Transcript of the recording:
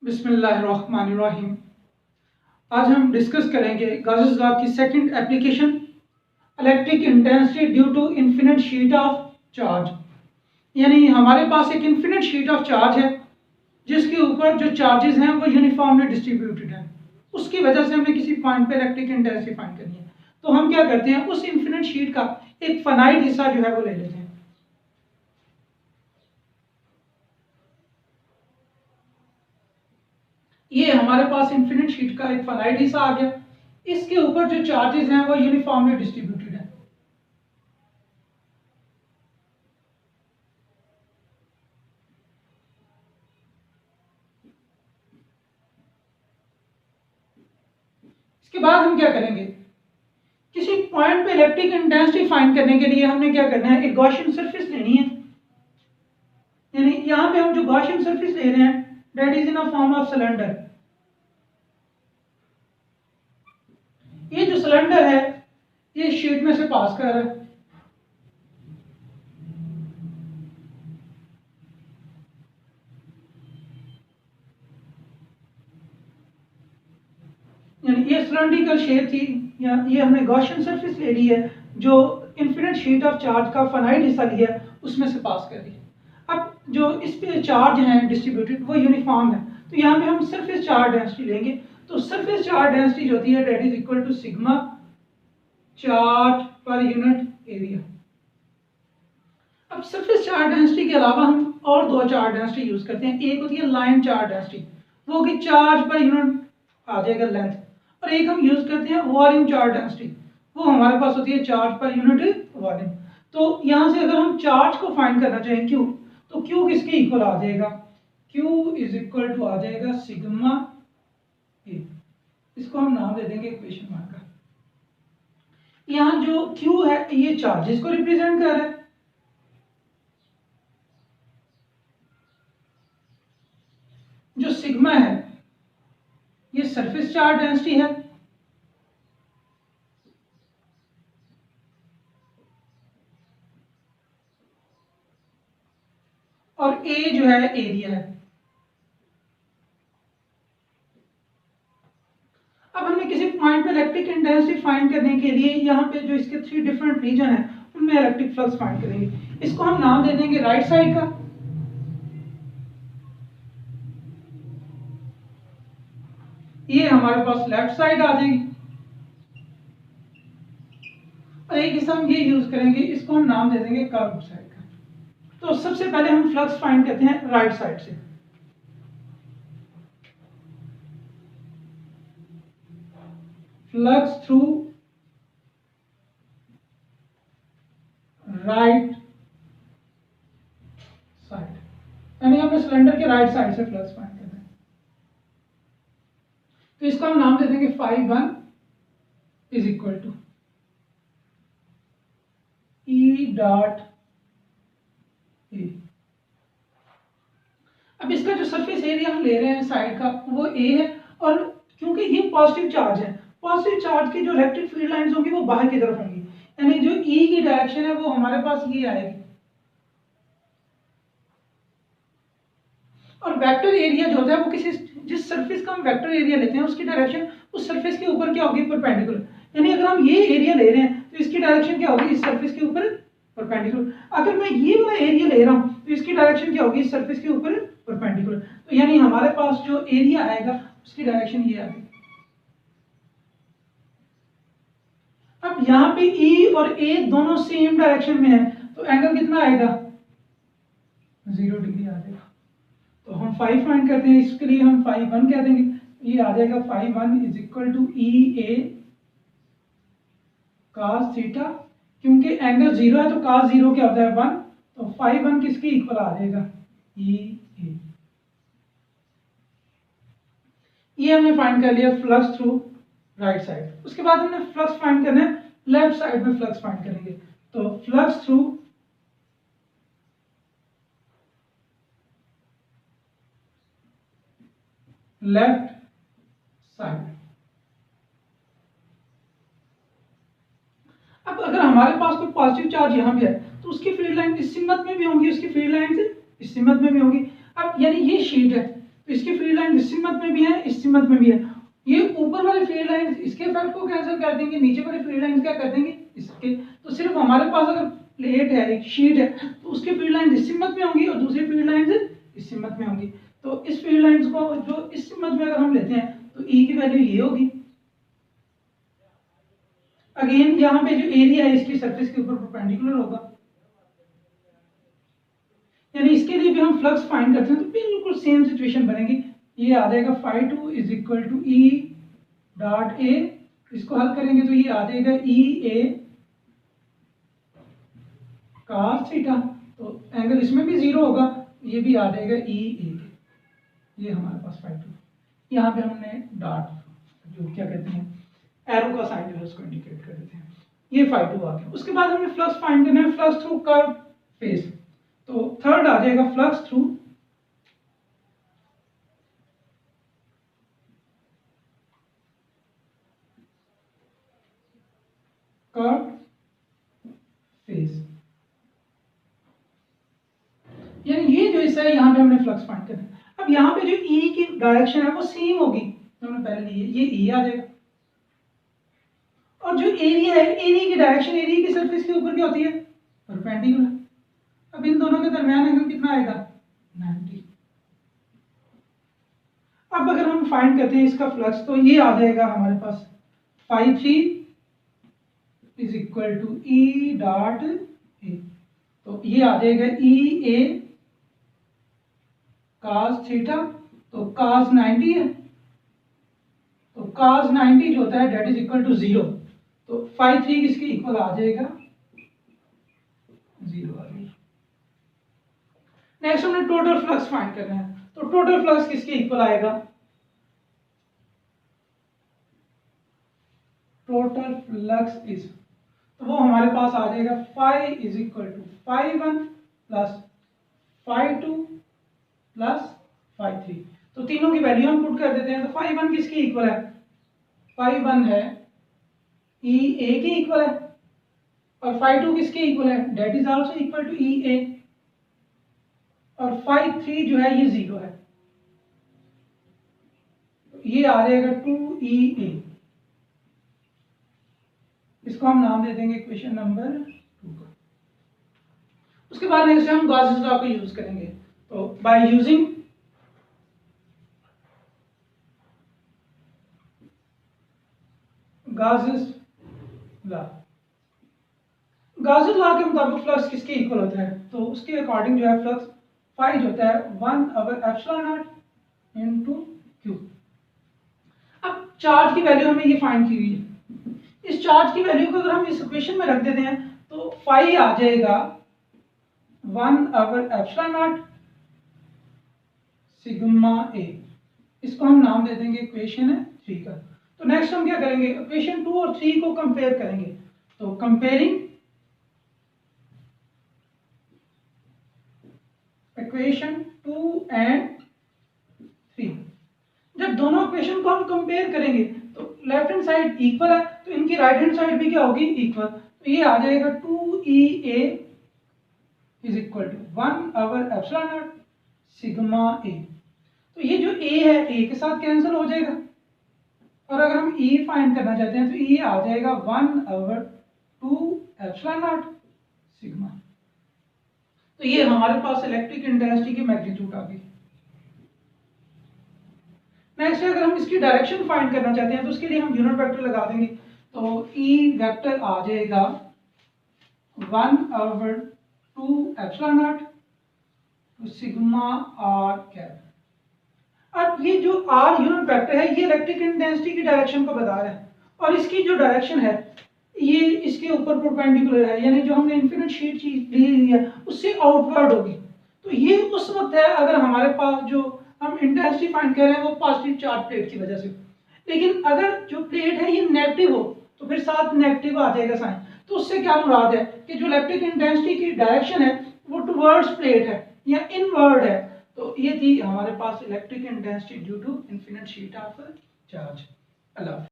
बिस्मिल्लाहिर्रहमानिर्रहीम। आज हम डिस्कस करेंगे गॉसेस लॉ की second application, electric intensity due to infinite sheet of charge. यानी हमारे पास एक इन्फिनिट शीट ऑफ चार्ज है जिसके ऊपर जो चार्जेस हैं वो यूनिफॉर्मली डिस्ट्रीब्यूटेड हैं। उसकी वजह से हमें किसी पॉइंट पे इलेक्ट्रिक इंटेंसिटी फाइंड करनी है, तो हम क्या करते हैं, उस इन्फिनिट शीट का एक फाइनाइट हिस्सा जो है वो ले लेते हैं। ये हमारे पास इन्फिनिट शीट का एक फाइनाइट हिस्सा आ गया। इसके ऊपर जो चार्जेस हैं वो यूनिफॉर्मली डिस्ट्रीब्यूटेड हैं। इसके बाद हम क्या करेंगे, किसी पॉइंट पे इलेक्ट्रिक इंटेंसिटी फाइंड करने के लिए हमने क्या करना है, एक गॉसियन सरफेस लेनी है। यानी यहां पे हम जो गॉसियन सरफेस ले रहे हैं that is in a form of cylinder. ये जो सिलेंडर है ये शीट में से पास कर रहा है। यानी ये सिलेंड्रिकल शेप थी, या ये हमने गॉसियन सरफेस ले ली है जो इन्फिनिट शीट ऑफ चार्ज का फाइनाइट हिस्सा लिया उसमें से पास कर दी। अब जो इस पे चार्ज हैं डिस्ट्रीब्यूटेड वो यूनिफॉर्म है, तो यहाँ पे हम सरफेस चार्ज डेंसिटी लेंगे। तो सरफेस चार्ज डेंसिटी जो होती है that is equal to sigma charge per unit area. अब सरफेस चार्ज डेंसिटी के अलावा हम और दो चार्ज डेंसिटी यूज करते हैं। एक होती है लाइन चार्ज डेंसिटी, वो होगी चार्ज पर यूनिट आ जाएगा लेंथ, और एक हम यूज करते हैं वॉल्यूम चार्ज डेंसिटी, वो हमारे पास होती है चार्ज पर यूनिट वॉल्यूम। तो यहां से अगर हम चार्ज को फाइंड करना चाहें क्यू, तो क्यू किसके इक्वल आ जाएगा, क्यू इज इक्वल टू आ जाएगा सिग्मा ए। इसको हम नाम दे देंगे इक्वेशन वन का। यहाँ जो क्यू है ये चार्जेस को रिप्रेजेंट कर रहा है, जो सिग्मा है ये सरफेस चार्ज डेंसिटी है, और ए जो है एरिया है। अब हमने किसी पॉइंट पे इलेक्ट्रिक इंटेंसिटी फाइंड करने के लिए यहाँ पे जो इसके थ्री डिफरेंट रीजन है उनमें इलेक्ट्रिक फ्लक्स फाइंड करेंगे। इसको हम नाम दे देंगे राइट साइड का, ये हमारे पास लेफ्ट साइड आ जाएगी, और एक हिस्सा हम ये यूज करेंगे, इसको हम नाम दे देंगे कर्व साइड का। तो सबसे पहले हम फ्लक्स फाइंड करते हैं राइट साइड से। फ्लक्स थ्रू राइट साइड, यानी हमें सिलेंडर के राइट साइड से फ्लक्स फाइंड करना है। तो इसको हम नाम दे देंगे phi one is equal to E dot A. अब इसका जो सरफेस एरिया हम ले रहे हैं साइड का वो ए है, और क्योंकि ये पॉजिटिव चार्ज है, पॉजिटिव चार्ज की जो इलेक्ट्रिक फील्ड लाइंस होंगी वो बाहर की तरफ होंगी, यानी जो ई की डायरेक्शन है वो हमारे पास ये आएगी। और वेक्टर एरिया जो होता है वो किसी जिस सरफेस का हम वेक्टर एरिया लेते हैं उसकी डायरेक्शन उस सरफेस के ऊपर क्या होगी, परपेंडिकुलर। यानी अगर हम ये एरिया ले रहे हैं तो इसकी डायरेक्शन क्या होगी, इस सरफेस के ऊपर परपेंडिकुलर। अगर मैं ये वाला एरिया ले रहा हूँ तो इसकी डायरेक्शन क्या होगी, इस सरफेस के ऊपर परपेंडिकुलर। तो यानी हमारे पास जो एरिया आएगा उसकी डायरेक्शन ये आएगी। अब यहाँ पे ई और ए दोनों सेम डायरेक्शन में है, तो एंगल कितना आएगा, 0 डिग्री आ जाएगा। तो हम फाई फाइंड करते हैं, इसके लिए हम फाई वन कह देंगे, ये आ जाएगा phi one is equal to E A cos theta. क्योंकि एंगल 0 है तो cos 0 क्या होता है 1, तो फाई वन किसके इक्वल आ जाएगा, ई ए। ये हमने फाइंड कर लिया फ्लक्स थ्रू राइट साइड। उसके बाद हमने फ्लक्स फाइंड करना है लेफ्ट साइड में, फ्लक्स फाइंड करेंगे। तो फ्लक्स थ्रू लेफ्ट साइड। अब अगर हमारे पास कोई पॉजिटिव चार्ज यहाँ पे है तो उसकी फील्ड लाइन इस सिमत में भी होंगी, उसकी फील्ड लाइन इस सिमत में भी होंगी। अब यानी ये शीट है, तो इसकी फील्ड लाइन इस सिमत में भी है, इस सिमत में भी है। ये ऊपर वाले फील्ड लाइन इसके इफेक्ट को कैंसिल कर देंगे, नीचे वाले फील्ड लाइन क्या कर देंगे इसके। तो सिर्फ हमारे पास अगर प्लेट है, एक शीट है, तो उसकी फील्ड लाइन इस सिमत में होंगी और दूसरी फील्ड लाइन इस सिमत में होंगी। तो इस फील्ड लाइंस को जो इस सिमत में अगर हम लेते हैं तो ई की वैल्यू ये होगी। अगेन यहाँ पे जो एरिया है इसकी सरफेस के ऊपर परपेंडिकुलर होगा, यानी इसके लिए भी हम फ्लक्स फाइंड करते हैं तो बिल्कुल सेम सिचुएशन बनेगी। ये आ जाएगा φ2 is equal to E dot A, इसको हल करेंगे तो ये आ जाएगा ई ए cos थीटा, तो एंगल इसमें भी जीरो होगा, ये भी आ जाएगा ई ए, ये हमारे पास φ2। यहाँ पे हमने डॉट जो क्या कहते हैं एरो का साइन जो है उसको इंडिकेट कर देते हैं, ये φ2 आ गया। उसके बाद हमें फ्लक्स फाइंड करना है, फ्लक्स थ्रू कर्व फेस। तो थर्ड आ जाएगा फ्लक्स थ्रू कर्व फेस, यानी ये जो हिस्सा है यहाँ पे हमने फ्लक्स फाइंड करना है। अब यहाँ पे जो ई की डायरेक्शन है वो सेम होगी जो हमने पहले ली है, ये ई आ जाएगा। और जो एरिया है, एरिया की डायरेक्शन एरिया की सरफेस के ऊपर क्या होती है परपेंडिकुलर। अब इन दोनों के दरमियान एंगल कितना आएगा 90। अब अगर हम फाइंड करते हैं इसका फ्लक्स तो ये आ जाएगा हमारे पास φ3 is equal to E dot A, तो ये आ जाएगा ई ए cos थीटा, तो cos 90 है, तो cos 90 जो होता है डेट इज इक्वल टू 0, तो φ3 किसके इक्वल आ जाएगा 0 आ जाएगा। नेक्स्ट हमने टोटल फ्लक्स फाइंड करना है, तो टोटल फ्लक्स किसके इक्वल आएगा, टोटल फ्लक्स इज, तो वो हमारे पास आ जाएगा phi is equal to φ1 plus φ2 plus φ3। तो तीनों की वैल्यू हम पुट कर देते हैं, तो φ1 किसके इक्वल है, φ1 है ई ए के इक्वल है, और φ2 किसके इक्वल है that is also equal to E A, और φ3 जो है ये 0 है, ये आ जाएगा 2 ई ए। इसको हम नाम दे देंगे इक्वेशन नंबर 2 का। उसके बाद नेक्स्ट हम गॉसेस लॉ को यूज करेंगे, तो by using Gauss's law, Gauss's law के मुताबिक फ्लक्स किसके इक्वल होता है, तो उसके अकॉर्डिंग जो है फ्लक्स फाई जो होता है 1/ε0 इनटू क्यू। अब चार्ज की वैल्यू हमें ये फाइंड की हुई है, इस चार्ज की वैल्यू को अगर हम इस इक्वेशन में रख देते हैं तो फाई आ जाएगा 1/ε0 सिग्मा ए, इसको हम नाम दे देंगे इक्वेशन 3 का। तो नेक्स्ट हम क्या करेंगे, इक्वेशन 2 और 3 को कंपेयर करेंगे, तो कंपेयरिंग इक्वेशन 2 एंड 3, जब दोनों इक्वेशन को हम कंपेयर करेंगे तो लेफ्ट हैंड साइड इक्वल है तो इनकी राइट हैंड साइड भी क्या होगी इक्वल, तो ये आ जाएगा 2EA is equal to 1/ε0 sigma A. तो ये जो ए है ए के साथ कैंसिल हो जाएगा, और अगर हम ई फाइंड करना चाहते हैं तो ये आ जाएगा 1/2ε0 सिग्मा। तो ये हमारे पास इलेक्ट्रिक इंटेंसिटी की मैग्नीट्यूड आ गई। नेक्स्ट अगर हम इसकी डायरेक्शन फाइंड करना चाहते हैं तो उसके लिए हम यूनिट वेक्टर लगा देंगे, तो ई वेक्टर आ जाएगा 1/2ε0 सिग्मा आर कैप। अब ये जो आर यूनिट वेक्टर है ये इलेक्ट्रिक इंटेंसिटी की डायरेक्शन को बता रहा है, और इसकी जो डायरेक्शन है ये इसके ऊपर परपेंडिकुलर है, यानी जो हमने इन्फिनिट शीट चीज ली है उससे आउटवर्ड होगी। तो ये उस वक्त है अगर हमारे पास जो हम इंटेंसिटी फाइंड कर रहे हैं वो पॉजिटिव चार्ज प्लेट की वजह से, लेकिन अगर जो प्लेट है ये नेगेटिव हो तो फिर साथ नेगेटिव आ जाएगा साइन। तो उससे क्या मुराद है कि जो इलेक्ट्रिक इंटेंसिटी की डायरेक्शन है वो टुवर्ड्स प्लेट है या इनवर्ड है। तो ये थी हमारे पास electric intensity due to infinite sheet of charge. Allah.